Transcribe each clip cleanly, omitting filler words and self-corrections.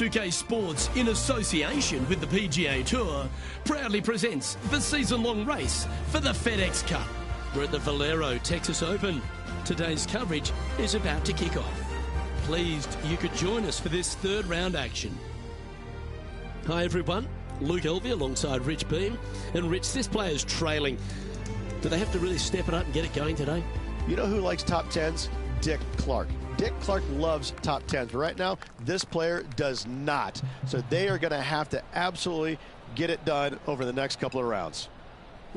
2K Sports, in association with the PGA Tour, proudly presents the season-long race for the FedEx Cup. We're at the Valero Texas Open. Today's coverage is about to kick off. Pleased you could join us for this third round action. Hi everyone, Luke Elvey alongside Rich Beam. And Rich, this player's trailing. Do they have to really step it up and get it going today? You know who likes top 10s? Dick Clark. Dick Clark loves top 10s, but right now, this player does not. So they are going to have to absolutely get it done over the next couple of rounds.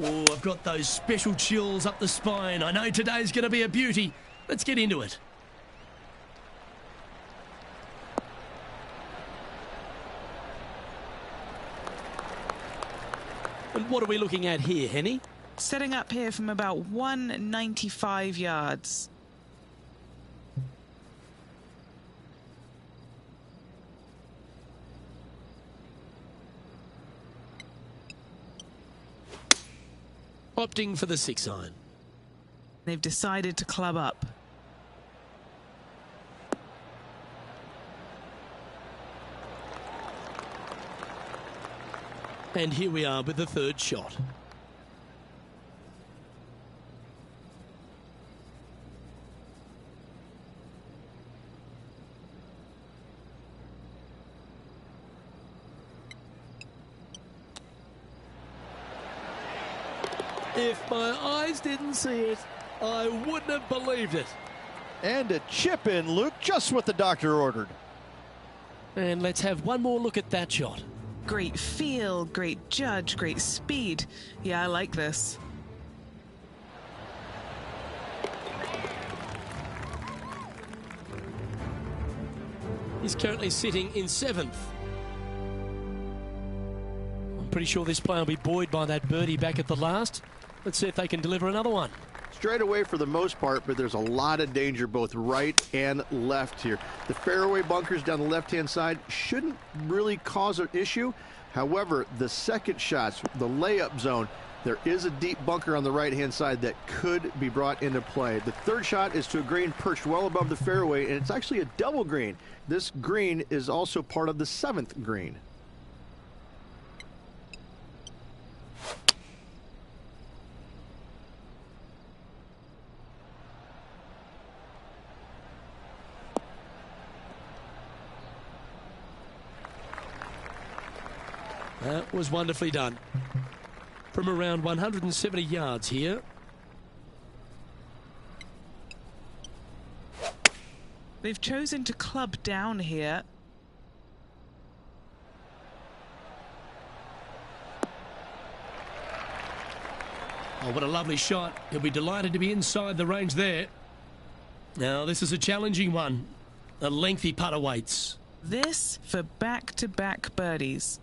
Oh, I've got those special chills up the spine. I know today's going to be a beauty. Let's get into it. And what are we looking at here, Henny? Setting up here from about 195 yards. Opting for the 6-iron. They've decided to club up. And here we are with the third shot. If my eyes didn't see it, I wouldn't have believed it. And a chip in, Luke, just what the doctor ordered. And let's have one more look at that shot. Great feel, great judge, great speed. Yeah, I like this. He's currently sitting in 7th. I'm pretty sure this player will be buoyed by that birdie back at the last. Let's see if they can deliver another one. Straight away for the most part, but there's a lot of danger both right and left here. The fairway bunkers down the left-hand side shouldn't really cause an issue. However, the second shots, the layup zone, there is a deep bunker on the right-hand side that could be brought into play. The third shot is to a green perched well above the fairway, and it's actually a double green. This green is also part of the 7th green. That was wonderfully done. From around 170 yards here. They've chosen to club down here. Oh, what a lovely shot. He'll be delighted to be inside the range there. Now, this is a challenging one. A lengthy putt awaits. This for back-to-back birdies.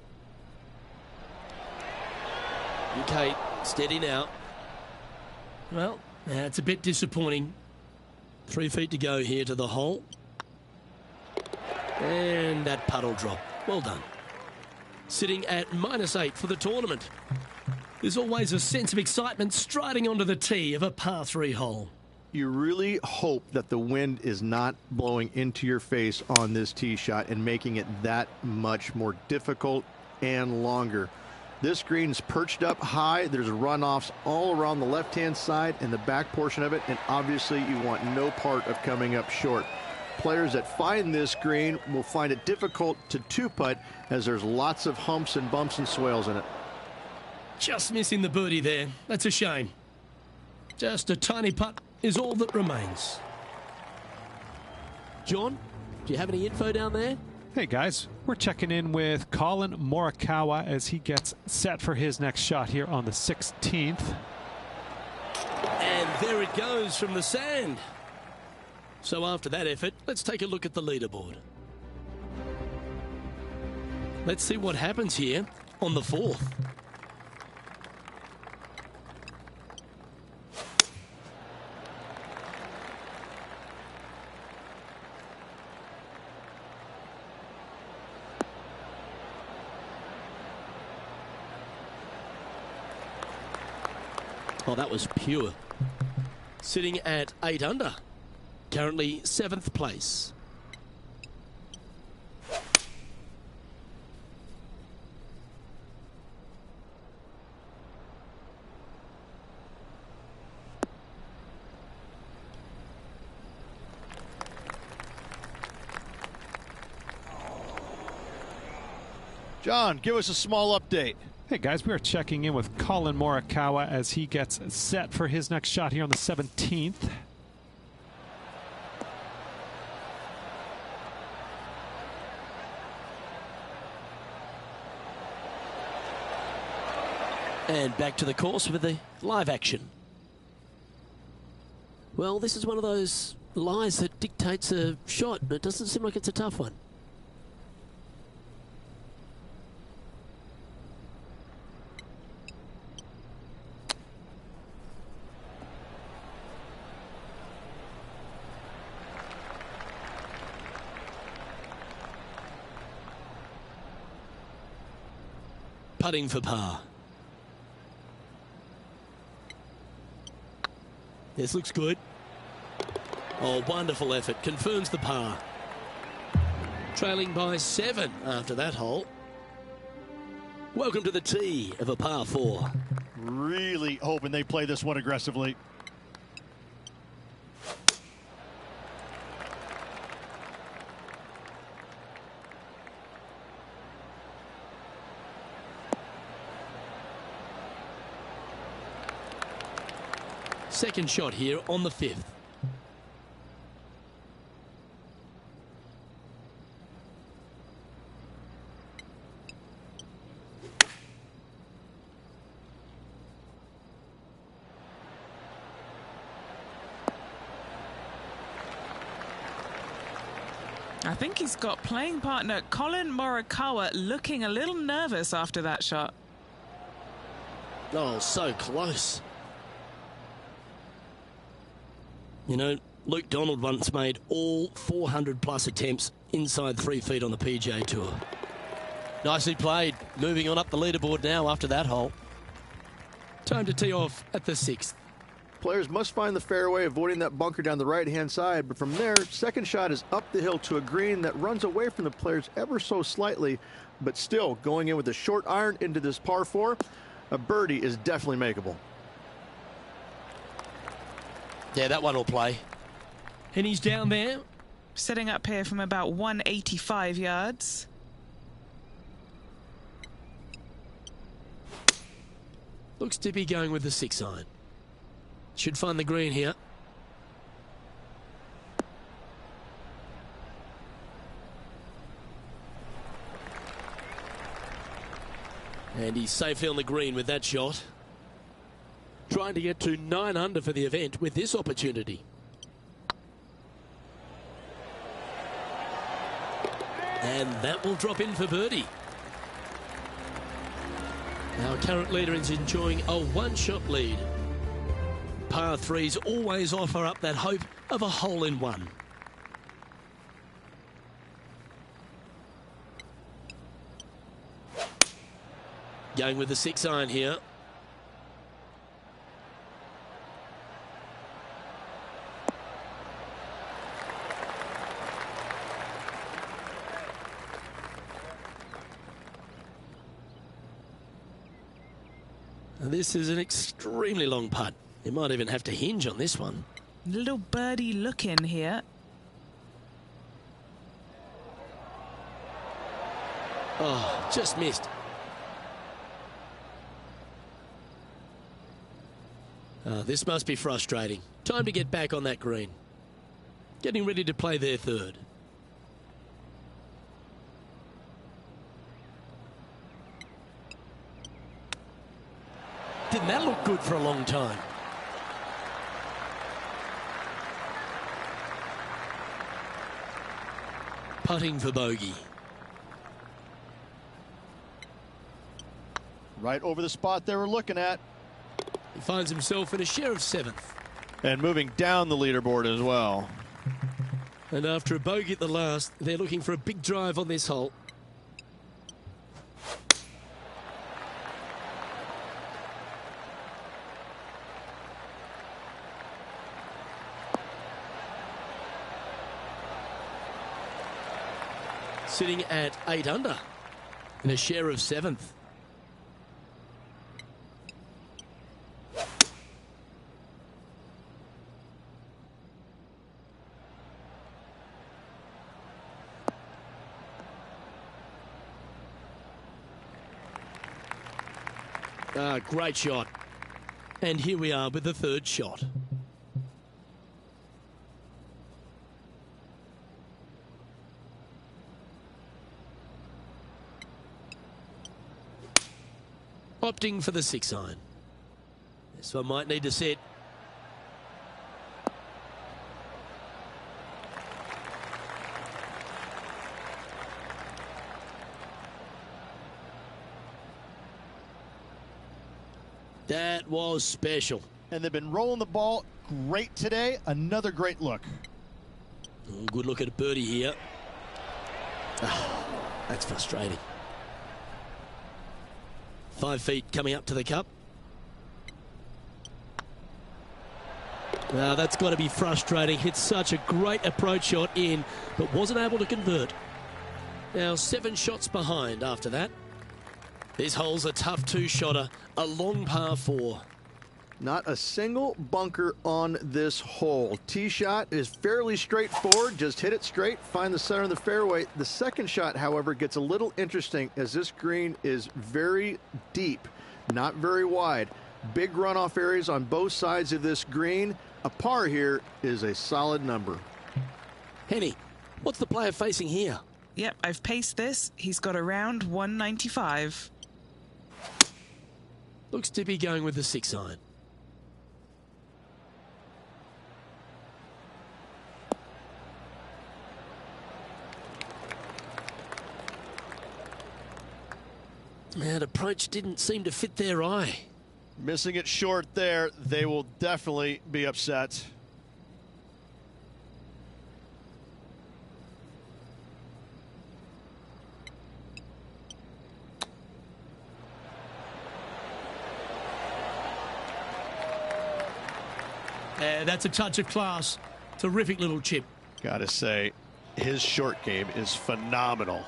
Okay, steady now. Well, that's a bit disappointing. 3 feet to go here to the hole. And that puddle drop. Well done. Sitting at -8 for the tournament. There's always a sense of excitement striding onto the tee of a par 3 hole. You really hope that the wind is not blowing into your face on this tee shot and making it that much more difficult and longer. This green's perched up high. There's runoffs all around the left-hand side and the back portion of it, and obviously you want no part of coming up short. Players that find this green will find it difficult to two-putt as there's lots of humps and bumps and swales in it. Just missing the birdie there. That's a shame. Just a tiny putt is all that remains. John, do you have any info down there? Hey guys, we're checking in with Colin Morikawa as he gets set for his next shot here on the 16th. And there it goes from the sand. So after that effort, let's take a look at the leaderboard. Let's see what happens here on the 4th. Oh, that was pure. Sitting at 8 under. Currently 7th place. John, give us a small update. Hey guys, we are checking in with Colin Morikawa as he gets set for his next shot here on the 17th. And back to the course with the live action. Well, this is one of those lies that dictates a shot, but it doesn't seem like it's a tough one. Putting for par. This looks good. Oh, wonderful effort. Confirms the par. Trailing by 7 after that hole. Welcome to the tee of a par 4. Really hoping they play this one aggressively. Second shot here on the 5th. I think he's got playing partner Colin Morikawa looking a little nervous after that shot. Oh, so close. You know, Luke Donald once made all 400-plus attempts inside 3 feet on the PGA Tour. Nicely played. Moving on up the leaderboard now after that hole. Time to tee off at the 6th. Players must find the fairway, avoiding that bunker down the right-hand side. But from there, second shot is up the hill to a green that runs away from the players ever so slightly. But still, going in with a short iron into this par 4, a birdie is definitely makeable. Yeah, that one will play. And he's down there. Setting up here from about 185 yards. Looks to be going with the 6 iron. Should find the green here. And he's safely on the green with that shot. Trying to get to 9 under for the event with this opportunity. And that will drop in for birdie. Our current leader is enjoying a 1-shot lead. Par 3s always offer up that hope of a hole-in-one. Going with the 6 iron here. This is an extremely long putt. You might even have to hinge on this one. Little birdie look in here. Oh, just missed. This must be frustrating. Time to get back on that green. Getting ready to play their 3rd. Didn't that look good for a long time? Putting for bogey. Right over the spot they were looking at. He finds himself in a share of 7th. And moving down the leaderboard as well. And after a bogey at the last, they're looking for a big drive on this hole. Sitting at 8 under in a share of 7th. Great shot. And here we are with the third shot. Opting for the 6 iron. This one might need to set. That was special. And they've been rolling the ball great today. Another great look. Oh, good look at a birdie here. Oh, that's frustrating. 5 feet coming up to the cup. Now that's got to be frustrating. Hit such a great approach shot in, but wasn't able to convert. Now 7 shots behind after that. This hole's a tough 2-shotter, a long par 4. Not a single bunker on this hole. Tee shot is fairly straightforward. Just hit it straight, find the center of the fairway. The second shot, however, gets a little interesting as this green is very deep, not very wide. Big runoff areas on both sides of this green. A par here is a solid number. Henny, what's the player facing here? Yep, I've paced this. He's got around 195. Looks to be going with the 6 iron. That approach didn't seem to fit their eye. Missing it short there. They will definitely be upset. That's a touch of class. Terrific little chip. Gotta say, his short game is phenomenal.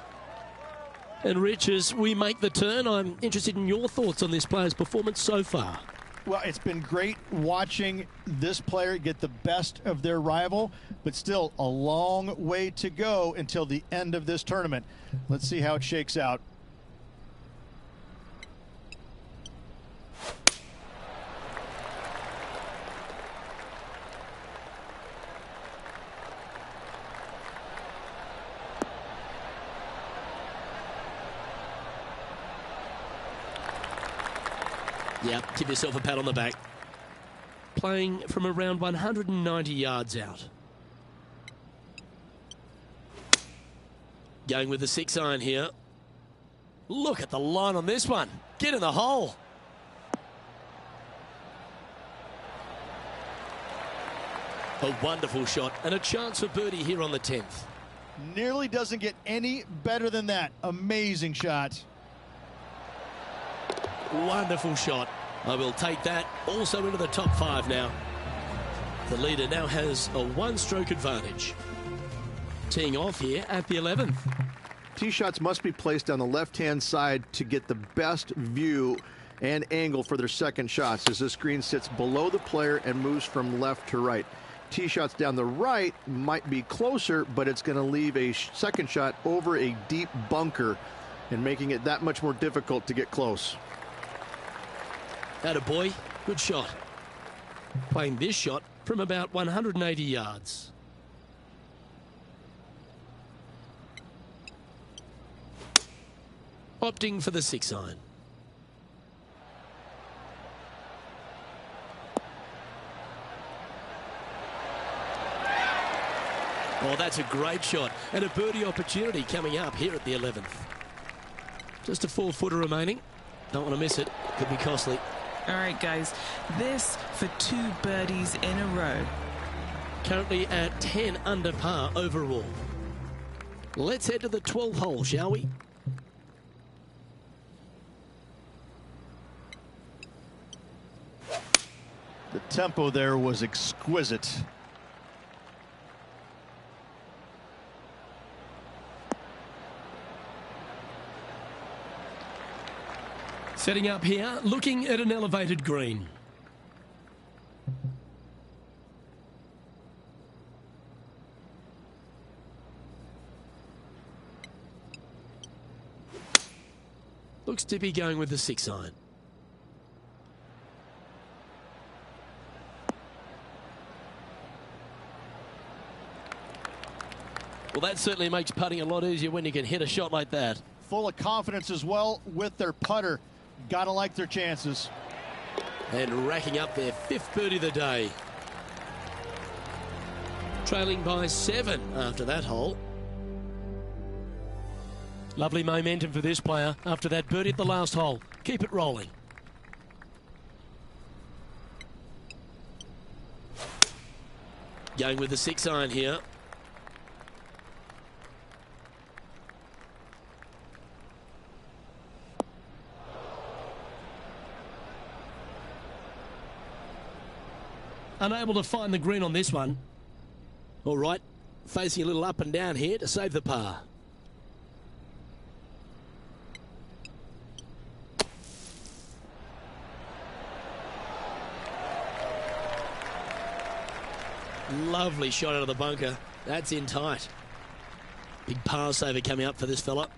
And Rich, as we make the turn, I'm interested in your thoughts on this player's performance so far. Well, it's been great watching this player get the best of their rival, but still a long way to go until the end of this tournament. Let's see how it shakes out. Yeah, give yourself a pat on the back. Playing from around 190 yards out. Going with the 6 iron here. Look at the line on this one. Get in the hole. A wonderful shot and a chance for birdie here on the 10th. Nearly doesn't get any better than that. Amazing shot. Wonderful shot. I will take that also into the top 5 now. The leader now has a 1-stroke advantage. Teeing off here at the 11th. Tee shots must be placed on the left-hand side to get the best view and angle for their second shots as this green sits below the player and moves from left to right. Tee shots down the right might be closer, but it's going to leave a second shot over a deep bunker and making it that much more difficult to get close. Attaboy, good shot. Playing this shot from about 180 yards. Opting for the 6 iron. Oh, that's a great shot and a birdie opportunity coming up here at the 11th. Just a 4-footer remaining. Don't want to miss it. Could be costly. All right, guys, this for 2 birdies in a row. Currently at 10 under par overall. Let's head to the 12th hole, shall we? The tempo there was exquisite. Setting up here, looking at an elevated green. Looks to be going with the 6 iron. Well, that certainly makes putting a lot easier when you can hit a shot like that. Full of confidence as well with their putter. Gotta like their chances. And racking up their 5th birdie of the day. Trailing by 7 after that hole. Lovely momentum for this player after that birdie at the last hole. Keep it rolling. Going with the 6-iron here. Unable to find the green on this one. All right, facing a little up and down here to save the par. Lovely shot out of the bunker. That's in tight. Big par saver coming up for this fella.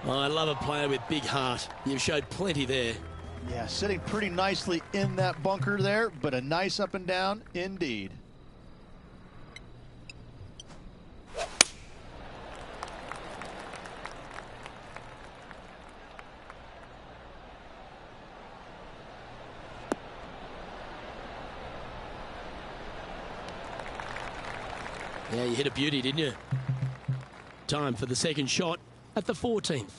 Oh, I love a player with big heart. You've showed plenty there. Yeah, sitting pretty nicely in that bunker there, but a nice up and down indeed. Yeah, you hit a beauty, didn't you? Time for the second shot at the 14th.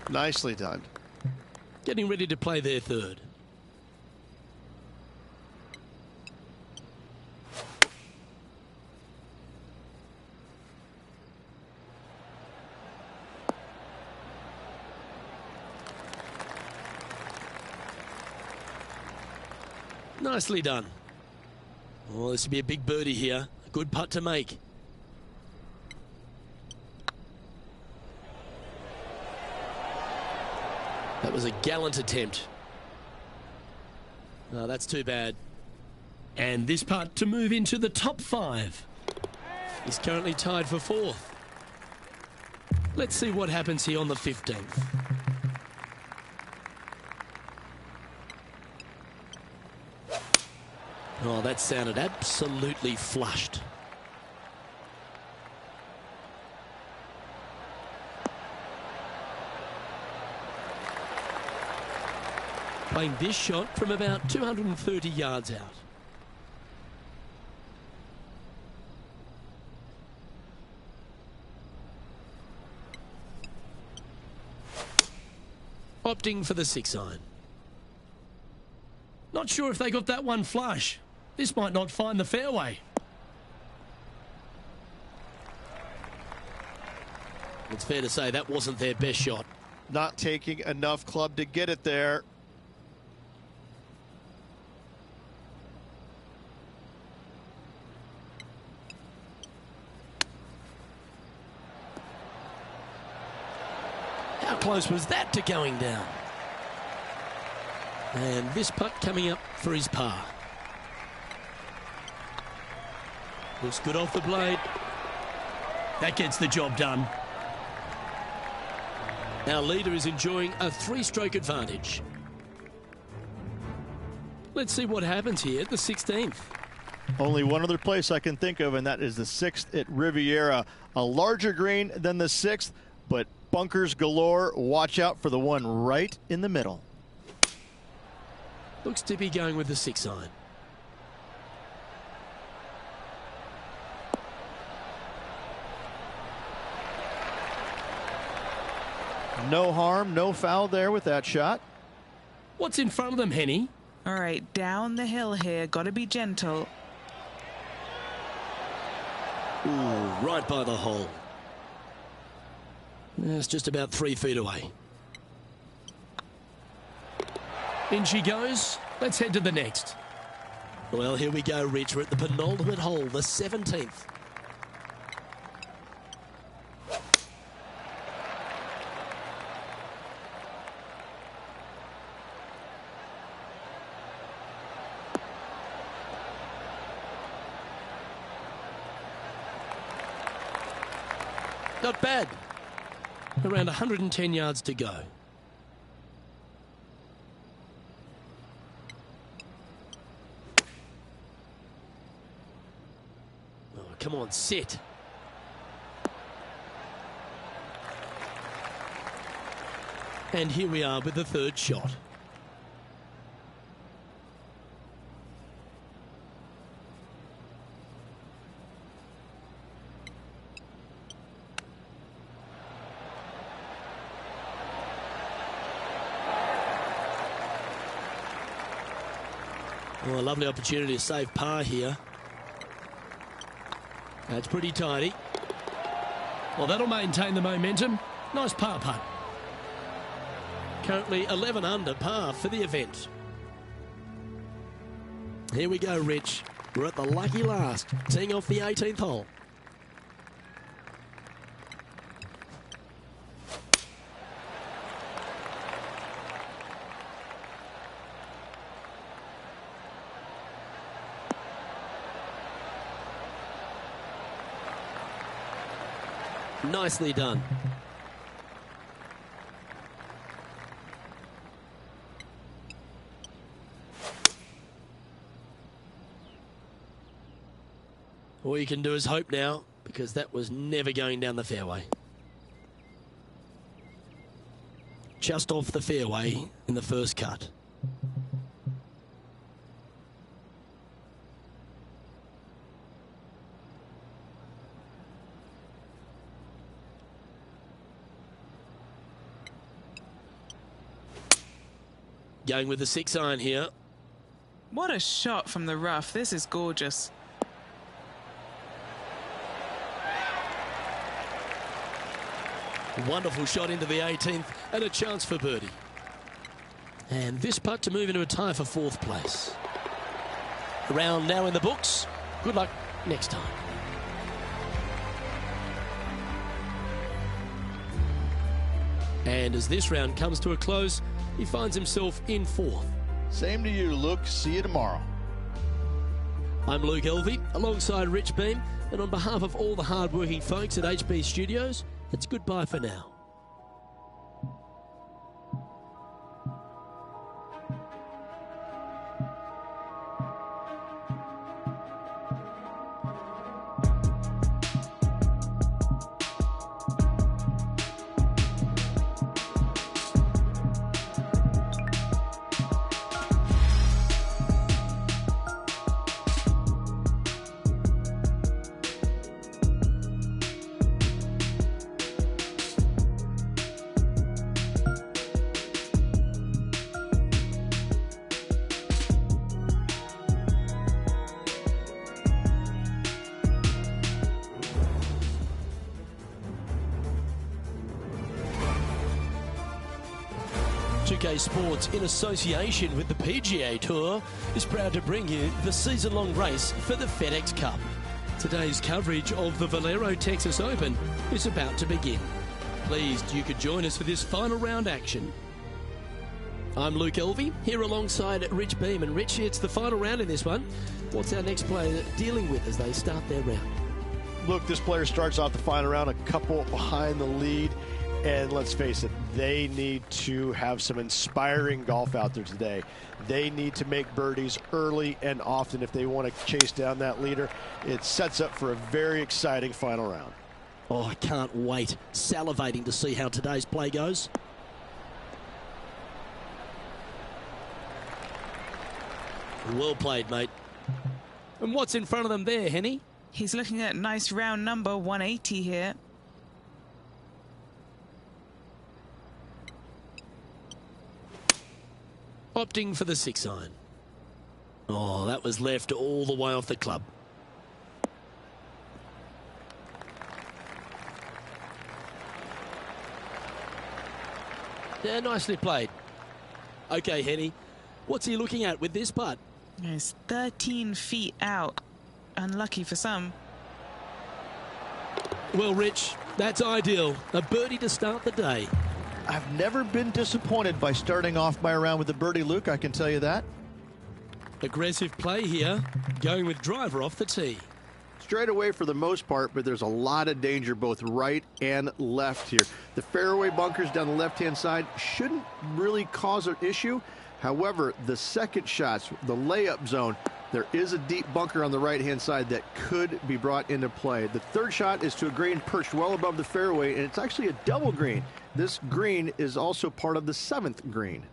Nicely done. Getting ready to play their third. Nicely done. Oh, this will be a big birdie here. A good putt to make. That was a gallant attempt. No, that's too bad. And this putt to move into the top 5. He's currently tied for 4th. Let's see what happens here on the 15th. Oh, that sounded absolutely flushed. Playing this shot from about 230 yards out. Opting for the 6-iron. Not sure if they got that one flush. This might not find the fairway. It's fair to say that wasn't their best shot. Not taking enough club to get it there. How close was that to going down? And this putt coming up for his par. Looks good off the blade. That gets the job done. Our leader is enjoying a 3-stroke advantage. Let's see what happens here at the 16th. Only one other place I can think of, and that is the 6th at Riviera. A larger green than the 6th, but bunkers galore. Watch out for the one right in the middle. Looks to be going with the 6-iron. No harm, no foul there with that shot. What's in front of them, Henny? All right, down the hill here. Got to be gentle. Ooh, right by the hole. It's just about 3 feet away. In she goes. Let's head to the next. Well, here we go, Rich. We're at the penultimate hole, the 17th. Not bad. Around 110 yards to go. Oh, come on, sit. And here we are with the third shot. Well, a lovely opportunity to save par here. That's pretty tidy. Well, that'll maintain the momentum. Nice par putt. Currently 11 under par for the event. Here we go, Rich. We're at the lucky last, teeing off the 18th hole. Nicely done. All you can do is hope now, because that was never going down the fairway. Just off the fairway in the first cut. Going with the 6-iron here. What a shot from the rough. This is gorgeous. Wonderful shot into the 18th and a chance for birdie. And this putt to move into a tie for 4th place. A round now in the books. Good luck next time. And as this round comes to a close, he finds himself in 4th. Same to you, Luke. See you tomorrow. I'm Luke Elvey, alongside Rich Beam, and on behalf of all the hard-working folks at HB Studios, it's goodbye for now. PGA Sports, in association with the PGA Tour, is proud to bring you the season-long race for the FedEx Cup. Today's coverage of the Valero Texas Open is about to begin. Pleased you could join us for this final round action. I'm Luke Elvey, here alongside Rich Beam. And Rich, it's the final round in this one. What's our next player dealing with as they start their round? Look, this player starts off the final round a couple behind the lead. And let's face it, they need to have some inspiring golf out there today. They need to make birdies early and often if they want to chase down that leader. It sets up for a very exciting final round. Oh, I can't wait. Salivating to see how today's play goes. Well played, mate. And what's in front of them there, Henny? He's looking at nice round number 180 here. Opting for the 6-iron. Oh, that was left all the way off the club. Yeah, nicely played. Okay, Henny, what's he looking at with this putt? It's 13 feet out. Unlucky for some. Well, Rich, that's ideal. A birdie to start the day. I've never been disappointed by starting off my round with a birdie, Luke, I can tell you that. Aggressive play here, going with driver off the tee. Straight away for the most part, but there's a lot of danger both right and left here. The fairway bunkers down the left-hand side shouldn't really cause an issue. However, the second shots, the layup zone, there is a deep bunker on the right-hand side that could be brought into play. The third shot is to a green perched well above the fairway, and it's actually a double green. This green is also part of the 7th green.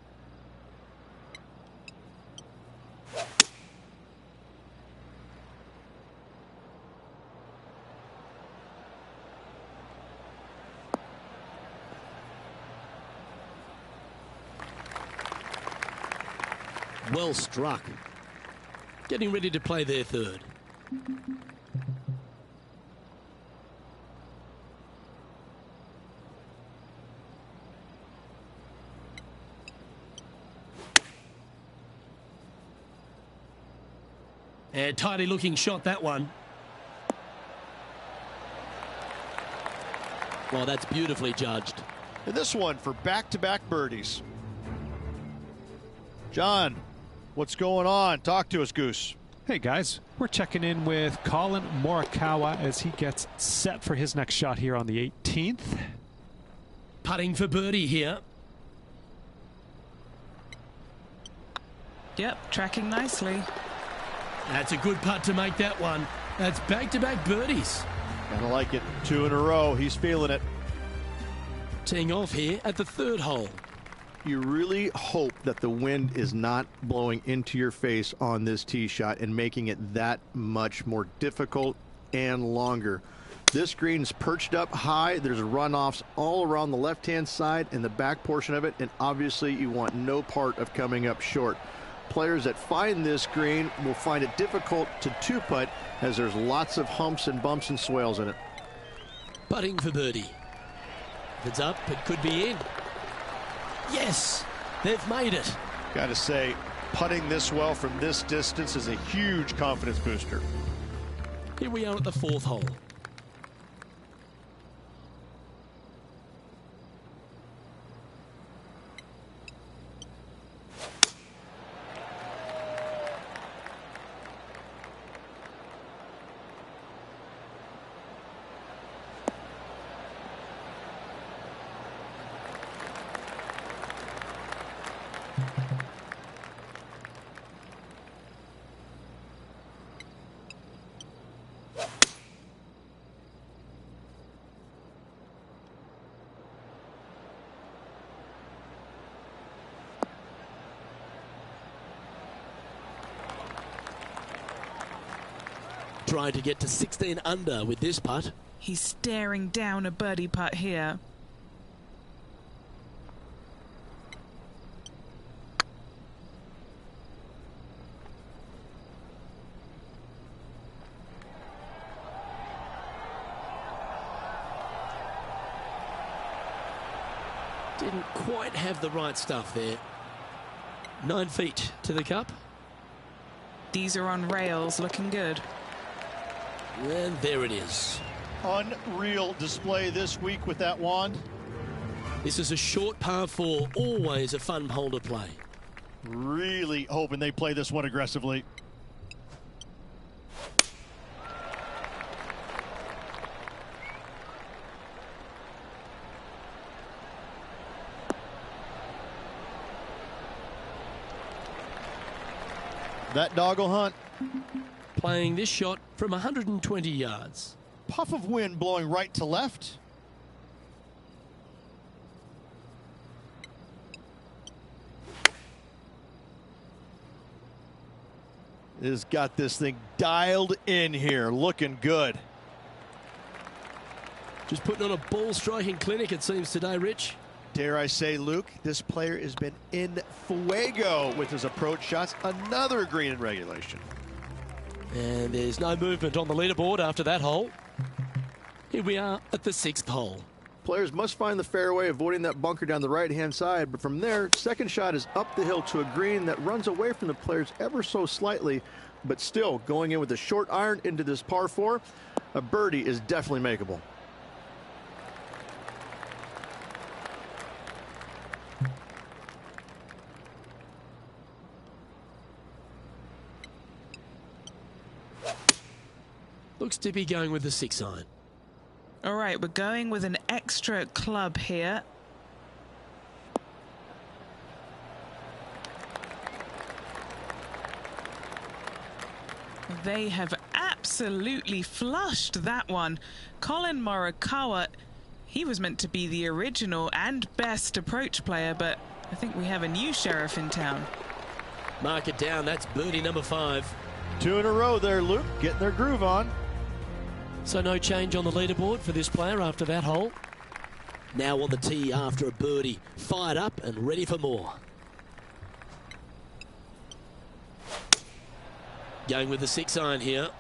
Well struck. Getting ready to play their third. And tidy looking shot, that one. Well, that's beautifully judged. And this one for back-to-back birdies. John, what's going on? Talk to us, Goose. Hey guys, we're checking in with Colin Morikawa as he gets set for his next shot here on the 18th. Putting for birdie here. Yep, tracking nicely. That's a good putt to make that one. That's back-to-back birdies. Kinda like it. 2 in a row. He's feeling it. Teeing off here at the third hole. You really hope that the wind is not blowing into your face on this tee shot and making it that much more difficult and longer. This green's perched up high. There's runoffs all around the left-hand side and the back portion of it, and obviously you want no part of coming up short. Players that find this green will find it difficult to two-putt as there's lots of humps and bumps and swales in it. Putting for birdie. If it's up, it could be in. Yes, they've made it. Got to say, putting this well from this distance is a huge confidence booster. Here we are at the fourth hole. Trying to get to 16 under with this putt. He's staring down a birdie putt here. Didn't quite have the right stuff there. 9 feet to the cup. These are on rails, looking good. And there it is. Unreal display this week with that wand. This is a short par 4, always a fun hole to play. Really hoping they play this one aggressively. That dog will hunt. Playing this shot from 120 yards. Puff of wind blowing right to left. Has got this thing dialed in here, looking good. Just putting on a ball striking clinic, it seems, today, Rich. Dare I say, Luke, this player has been in fuego with his approach shots. Another green in regulation. And there's no movement on the leaderboard after that hole. Here we are at the 6th hole. Players must find the fairway, avoiding that bunker down the right-hand side, but from there, second shot is up the hill to a green that runs away from the players ever so slightly, but still going in with a short iron into this par 4. A birdie is definitely makeable. Looks to be going with the 6-iron. All right, we're going with an extra club here. They have absolutely flushed that one. Colin Morikawa, he was meant to be the original and best approach player, but I think we have a new sheriff in town. Mark it down. That's birdie number 5. 2 in a row there, Luke, getting their groove on. So no change on the leaderboard for this player after that hole. Now on the tee after a birdie. Fired up and ready for more. Going with the 6-iron here.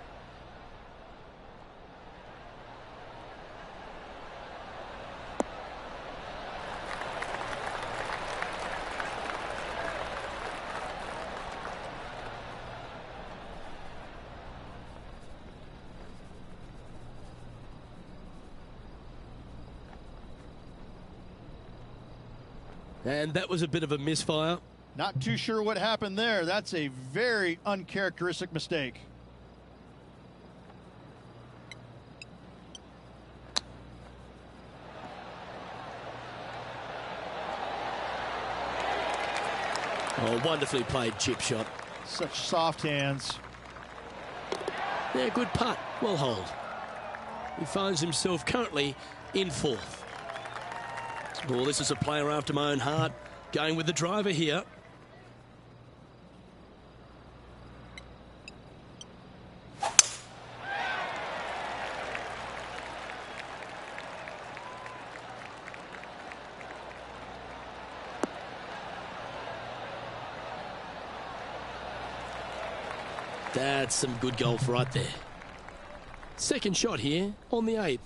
And that was a bit of a misfire. Not too sure what happened there. That's a very uncharacteristic mistake. Oh, wonderfully played chip shot. Such soft hands. Yeah, good putt. Well holed. He finds himself currently in 4th. Well, this is a player after my own heart. Going with the driver here. That's some good golf right there. Second shot here on the 8th.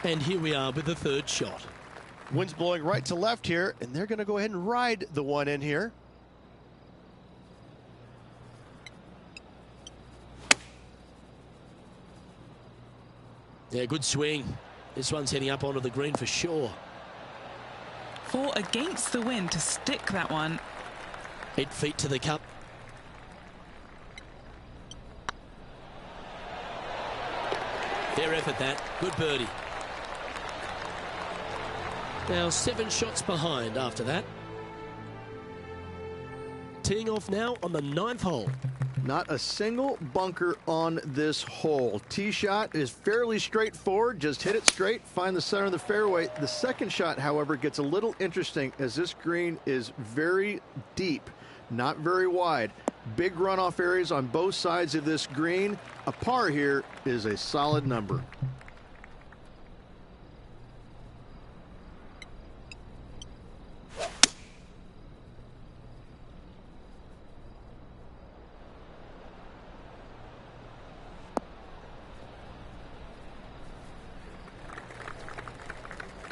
And here we are with the 3rd shot. Wind's blowing right to left here, and they're going to go ahead and ride the one in here. Yeah, good swing. This one's heading up onto the green for sure. Fought against the wind to stick that one. 8 feet to the cup. Fair effort that. Good birdie. Now 7 shots behind after that. Teeing off now on the 9th hole. Not a single bunker on this hole. Tee shot is fairly straightforward. Just hit it straight, find the center of the fairway. The second shot, however, gets a little interesting as this green is very deep, not very wide. Big runoff areas on both sides of this green. A par here is a solid number.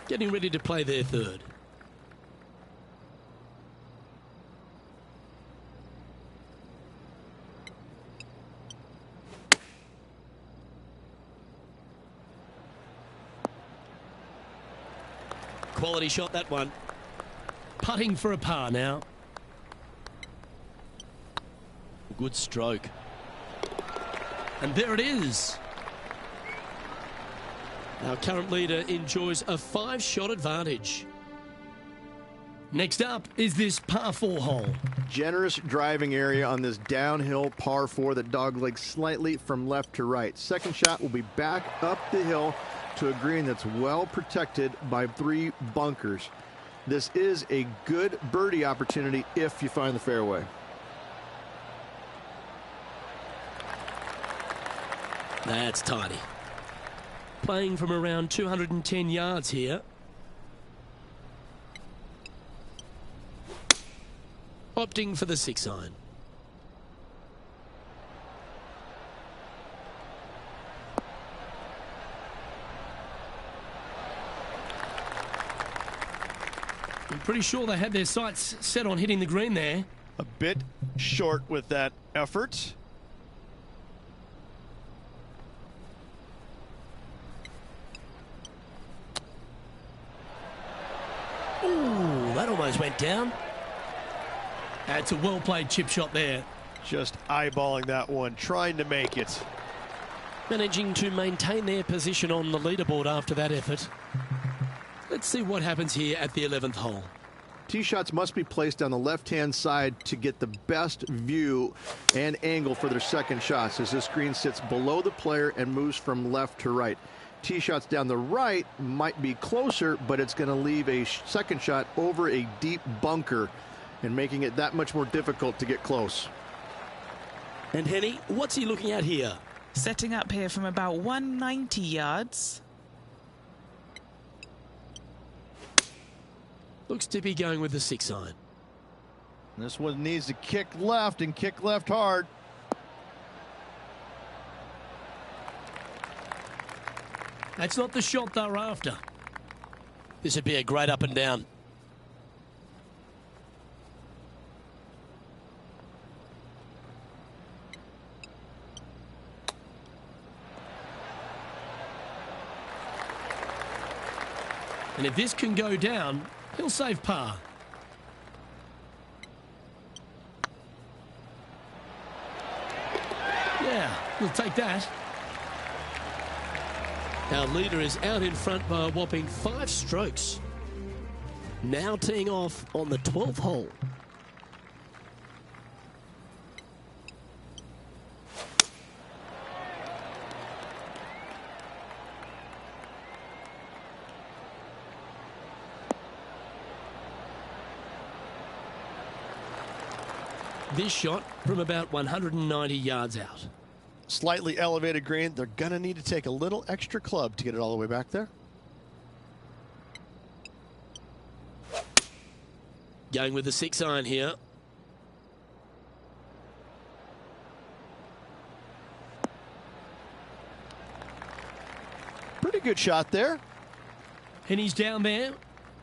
Getting ready to play their 3rd. Quality shot, that one. Putting for a par now. Good stroke. And there it is. Our current leader enjoys a 5-shot advantage. Next up is this par 4 hole. Generous driving area on this downhill par 4 that doglegs slightly from left to right. Second shot will be back up the hill to a green that's well protected by 3 bunkers. This is a good birdie opportunity if you find the fairway. That's tidy. Playing from around 210 yards here. Opting for the 6-iron. I'm pretty sure they had their sights set on hitting the green there. A bit short with that effort. that almost went down. That's a well-played chip shot there. Just eyeballing that one, trying to make it. Managing to maintain their position on the leaderboard after that effort. Let's see what happens here at the 11th hole. Tee shots must be placed on the left-hand side to get the best view and angle for their second shots, as this green sits below the player and moves from left to right. Tee shots down the right might be closer, but it's going to leave a second shot over a deep bunker and making it that much more difficult to get close. And Henny, what's he looking at here? Setting up here from about 190 yards. Looks to be going with the 6-iron. This one needs to kick left and kick left hard. That's not the shot they're after. This would be a great up and down. And if this can go down, he'll save par. Yeah, we'll take that. Our leader is out in front by a whopping 5 strokes. Now teeing off on the 12th hole. This shot from about 190 yards out. Slightly elevated green. They're going to need to take a little extra club to get it all the way back there. Going with the 6-iron here. Pretty good shot there. And he's down there.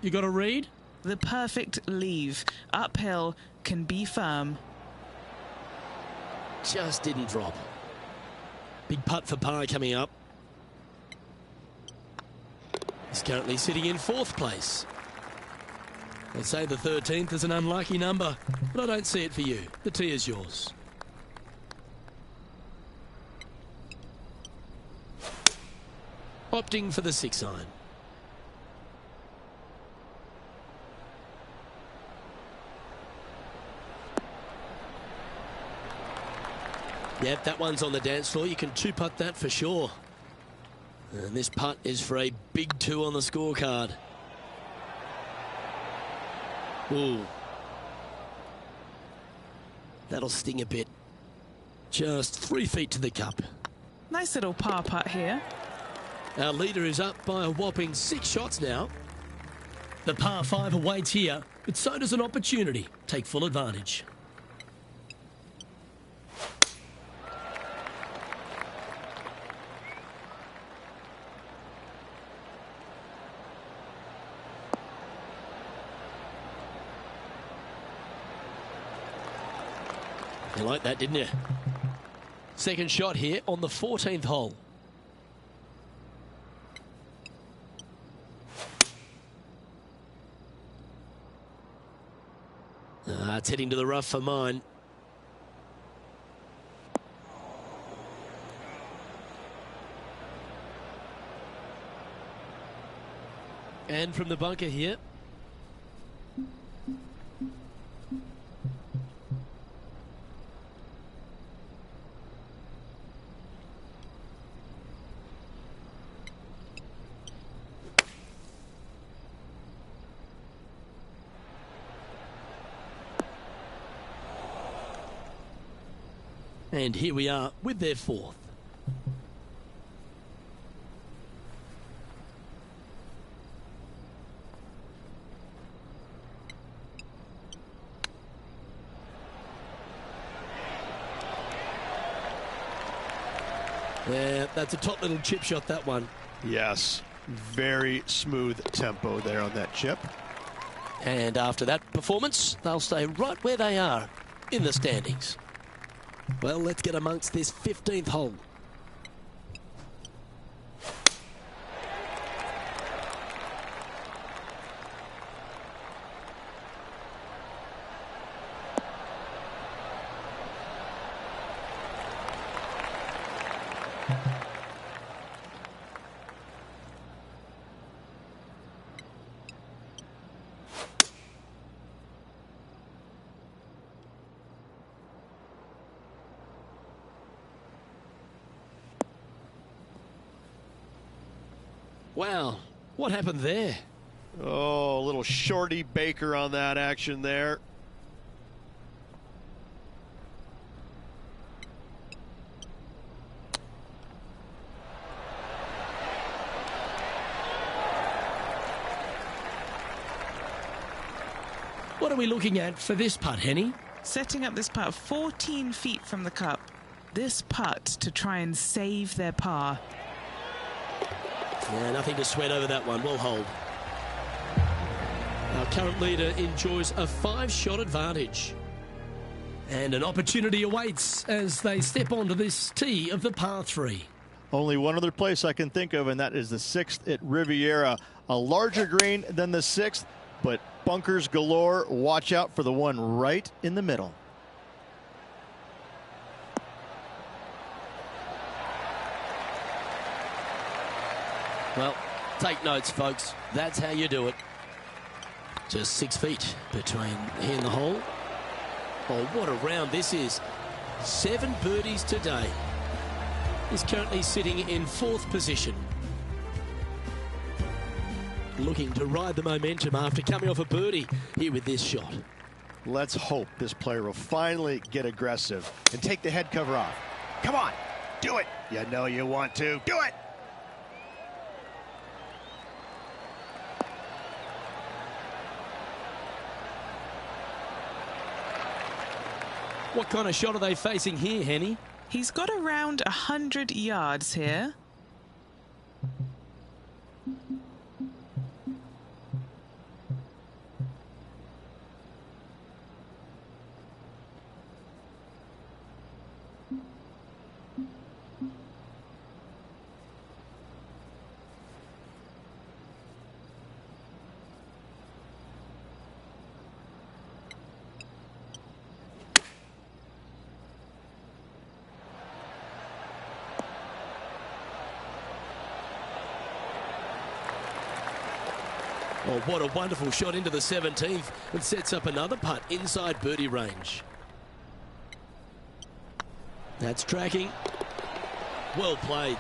You got to read. The perfect leave. Uphill, can be firm. Just didn't drop. Big putt for par coming up. He's currently sitting in 4th place. They say the 13th is an unlucky number, but I don't see it for you. The tee is yours. Opting for the 6-iron. Yep, that one's on the dance floor. You can 2-putt that for sure. And this putt is for a big 2 on the scorecard. Ooh. That'll sting a bit. Just 3 feet to the cup. Nice little par putt here. Our leader is up by a whopping 6 shots now. The par 5 awaits here, but so does an opportunity. Take full advantage. You like that, didn't you? Second shot here on the 14th hole. It's heading to the rough for mine. And from the bunker here. And here we are with their 4th. Yeah, that's a top little chip shot, that one. Yes, very smooth tempo there on that chip. And after that performance, they'll stay right where they are in the standings. Well, let's get amongst this 15th hole. Wow, what happened there? Oh, a little shorty Baker on that action there. What are we looking at for this putt, Henny? Setting up this putt 14 feet from the cup. This putt to try and save their par. Yeah, nothing to sweat over that one. We'll hold. Our current leader enjoys a 5-shot advantage. And an opportunity awaits as they step onto this tee of the par 3. Only one other place I can think of, and that is the 6th at Riviera. A larger green than the 6th, but bunkers galore. Watch out for the one right in the middle. Well, take notes, folks. That's how you do it. Just 6 feet between he and the hole. Oh, what a round this is. 7 birdies today. He's currently sitting in 4th position. Looking to ride the momentum after coming off a birdie here with this shot. Let's hope this player will finally get aggressive and take the head cover off. Come on, do it. You know you want to. Do it. What kind of shot are they facing here, Henny? He's got around 100 yards here. Oh, what a wonderful shot into the 17th. It sets up another putt inside birdie range. That's tracking. Well played.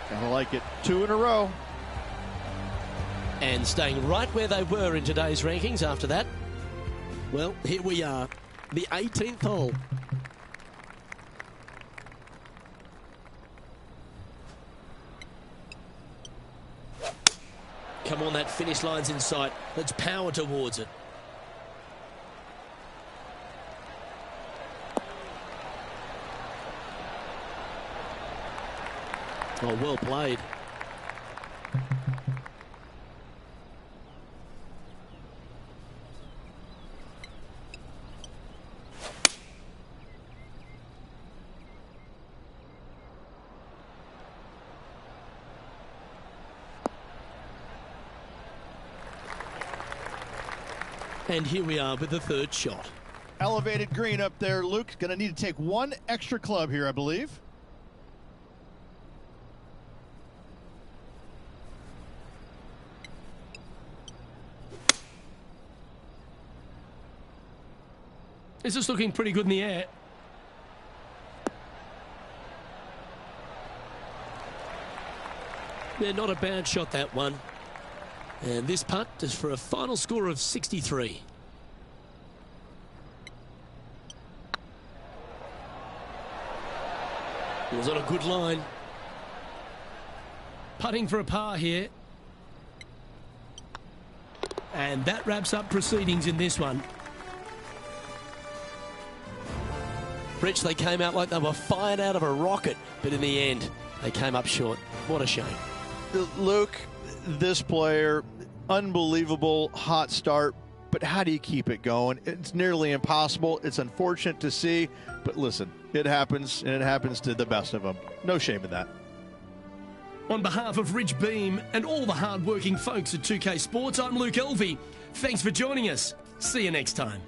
Kinda like it. 2 in a row. And staying right where they were in today's rankings after that. Well, here we are. The 18th hole. Come on, that finish line's in sight. Let's power towards it. Oh, well played. And here we are with the 3rd shot. Elevated green up there. Luke going to need to take 1 extra club here, I believe. This is looking pretty good in the air. Yeah, not a bad shot, that one. And this putt is for a final score of 63. It was on a good line. Putting for a par here. And that wraps up proceedings in this one. Rich, they came out like they were fired out of a rocket, but in the end, they came up short. What a shame. Luke, this player, unbelievable hot start, but how do you keep it going? It's nearly impossible. It's unfortunate to see, but listen, it happens, and it happens to the best of them. No shame in that. On behalf of Rich Beam and all the hard-working folks at 2K Sports, I'm Luke Elvey. Thanks for joining us. See you next time.